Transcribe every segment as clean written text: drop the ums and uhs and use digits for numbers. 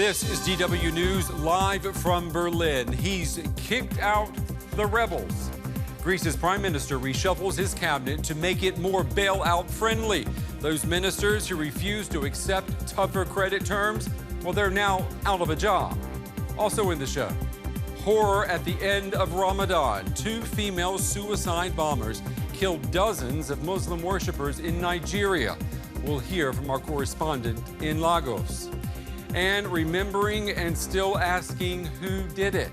This is DW News live from Berlin. He's kicked out the rebels. Greece's prime minister reshuffles his cabinet to make it more bailout friendly. Those ministers who refuse to accept tougher credit terms, well, they're now out of a job. Also in the show, horror at the end of Ramadan. 2 female suicide bombers killed dozens of Muslim worshippers in Nigeria. We'll hear from our correspondent in Lagos. And remembering and still asking who did it.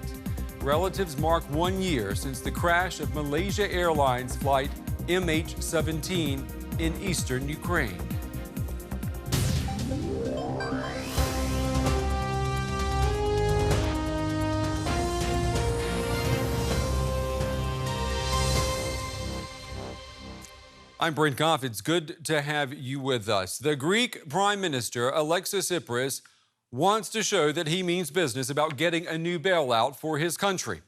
Relatives mark 1 year since the crash of Malaysia Airlines flight MH17 in eastern Ukraine. I'm Brent Goff. It's good to have you with us. The Greek Prime Minister, Alexis Tsipras, wants to show that he means business about getting a new bailout for his country.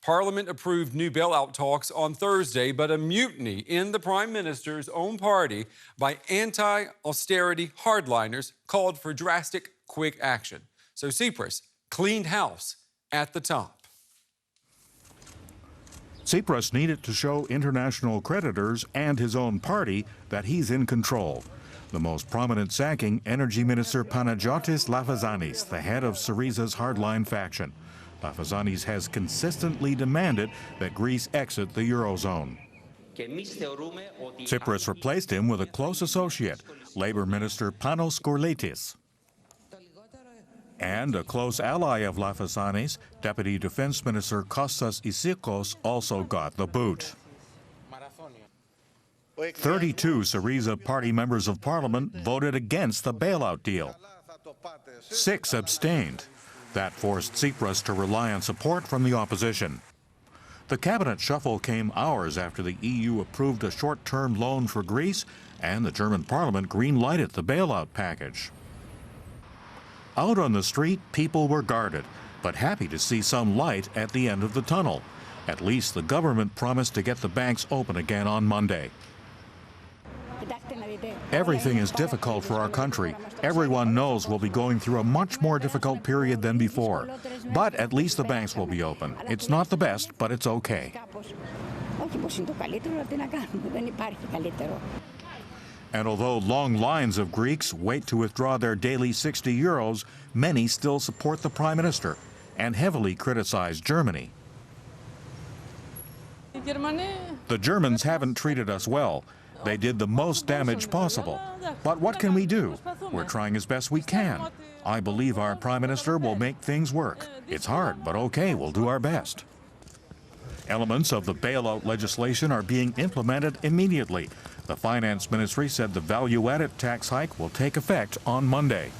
Parliament approved new bailout talks on Thursday, but a mutiny in the Prime Minister's own party by anti-austerity hardliners called for drastic, quick action. So Tsipras cleaned house at the top. Tsipras needed to show international creditors and his own party that he's in control. The most prominent sacking, Energy Minister Panagiotis Lafazanis, the head of Syriza's hardline faction. Lafazanis has consistently demanded that Greece exit the Eurozone. Tsipras replaced him with a close associate, Labour Minister Panos Kourletis. And a close ally of Lafazanis, Deputy Defense Minister Kostas Issikos, also got the boot. 32 Syriza party members of parliament voted against the bailout deal. 6 abstained. That forced Tsipras to rely on support from the opposition. The cabinet shuffle came hours after the EU approved a short-term loan for Greece and the German parliament green-lighted the bailout package. Out on the street, people were guarded, but happy to see some light at the end of the tunnel. At least the government promised to get the banks open again on Monday. Everything is difficult for our country. Everyone knows we'll be going through a much more difficult period than before. But at least the banks will be open. It's not the best, but it's okay. And although long lines of Greeks wait to withdraw their daily 60 euros, many still support the Prime Minister and heavily criticize Germany. The Germans haven't treated us well. They did the most damage possible. But what can we do? We're trying as best we can. I believe our Prime Minister will make things work. It's hard, but okay, we'll do our best. Elements of the bailout legislation are being implemented immediately. The Finance Ministry said the value-added tax hike will take effect on Monday.